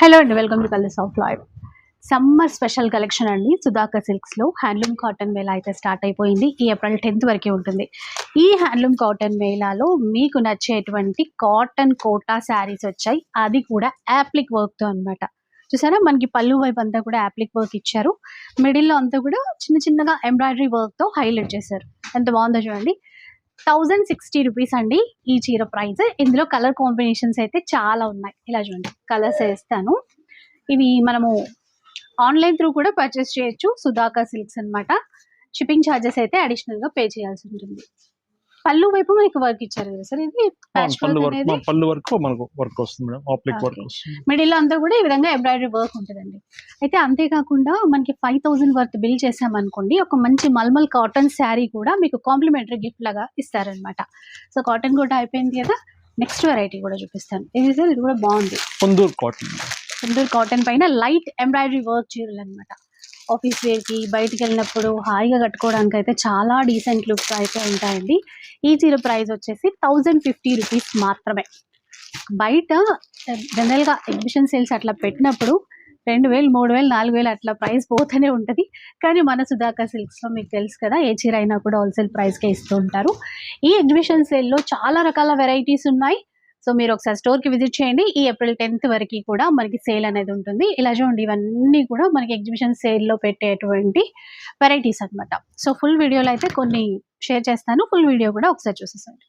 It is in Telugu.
హలో అండి, welcome to colours of life. Summer special collection అండి. సుధాకర్ సిల్క్స్లో హ్యాండ్లూమ్ కాటన్ మేళా అయితే స్టార్ట్ అయిపోయింది. ఈ ఏప్రిల్ 10th వరకే ఉంటుంది. ఈ హ్యాండ్లూమ్ కాటన్ మేళాలో మీకు నచ్చేటువంటి కాటన్ కోటా శారీస్ వచ్చాయి, అది కూడా యాప్లిక్ వర్క్తో అనమాట. చూసారా, మనకి పళ్ళు వైపు అంతా కూడా యాప్లిక్ వర్క్ ఇచ్చారు. మిడిల్లో అంతా కూడా చిన్న చిన్నగా ఎంబ్రాయిడరీ వర్క్తో హైలైట్ చేశారు. ఎంత బాగుందో చూడండి. 1060 రూపీస్ అండి ఈ చీర ప్రైస్. ఇందులో కలర్ కాంబినేషన్స్ అయితే చాలా ఉన్నాయి. ఇలా చూడండి, కలర్స్ వేస్తాను. ఇవి మనము ఆన్లైన్ త్రూ కూడా పర్చేస్ చేయొచ్చు. సుధాకర్ సిల్క్స్ అన్నమాట. షిప్పింగ్ ఛార్జెస్ అయితే అడిషనల్ గా పే చేయాల్సి ఉంటుంది. పళ్ళు వైపు మనకి వర్క్ ఇచ్చారు కదా సార్, ఇది పళ్ళు వరకు మనకు వర్క్ వస్తుంది మేడం, ఆప్లిక్ వర్క్ వస్తుంది. మిడిల్ అంతా కూడా ఈ విధంగా ఎంబ్రాయిడరీ వర్క్ ఉంటుందండి. అయితే అంతేకాకుండా మనకి 5000 వర్త్ బిల్ చేసామనుకోండి, ఒక మంచి మల్మల్ కాటన్ శారీ కూడా మీకు కాంప్లిమెంటరీ గిఫ్ట్ లాగా ఇస్తారనమాట. సో కాటన్ కూడా అయిపోయింది కదా, నెక్స్ట్ వెరైటీ కూడా చూపిస్తాను. ఇది సార్, ఇది కూడా బాగుంది. కుందూర్ కాటన్. కుందూర్ కాటన్ పైన లైట్ ఎంబ్రాయిడరీ వర్క్ చీరలు అనమాట. ఆఫీస్ వేర్కి బయటికి వెళ్ళినప్పుడు హాయిగా కట్టుకోవడానికి అయితే చాలా డీసెంట్ లుక్స్ అయితే ఉంటాయండి. ఈ చీర ప్రైస్ వచ్చేసి 1050 రూపీస్ మాత్రమే. బయట జనరల్గా ఎగ్జిబిషన్ సేల్స్ అట్లా పెట్టినప్పుడు 2000, 3000, 4000 అట్లా ప్రైస్ పోతూనే ఉంటుంది. కానీ మన సుధాకర్ సిల్క్స్లో మీకు తెలుసు కదా, ఏ చీర అయినా కూడా హోల్సేల్ ప్రైస్కే ఇస్తూ ఉంటారు. ఈ ఎగ్జిబిషన్ సేల్లో చాలా రకాల వెరైటీస్ ఉన్నాయి. సో మీరు ఒకసారి స్టోర్కి విజిట్ చేయండి. ఈ ఏప్రిల్ 10th వరకు కూడా మనకి సేల్ అనేది ఉంటుంది. ఇలా చూడండి, ఇవన్నీ కూడా మనకి ఎగ్జిబిషన్ సేల్లో పెట్టేటువంటి వెరైటీస్ అనమాట. సో ఫుల్ వీడియోలో అయితే కొన్ని షేర్ చేస్తాను. ఫుల్ వీడియో కూడా ఒకసారి చూసేసండి.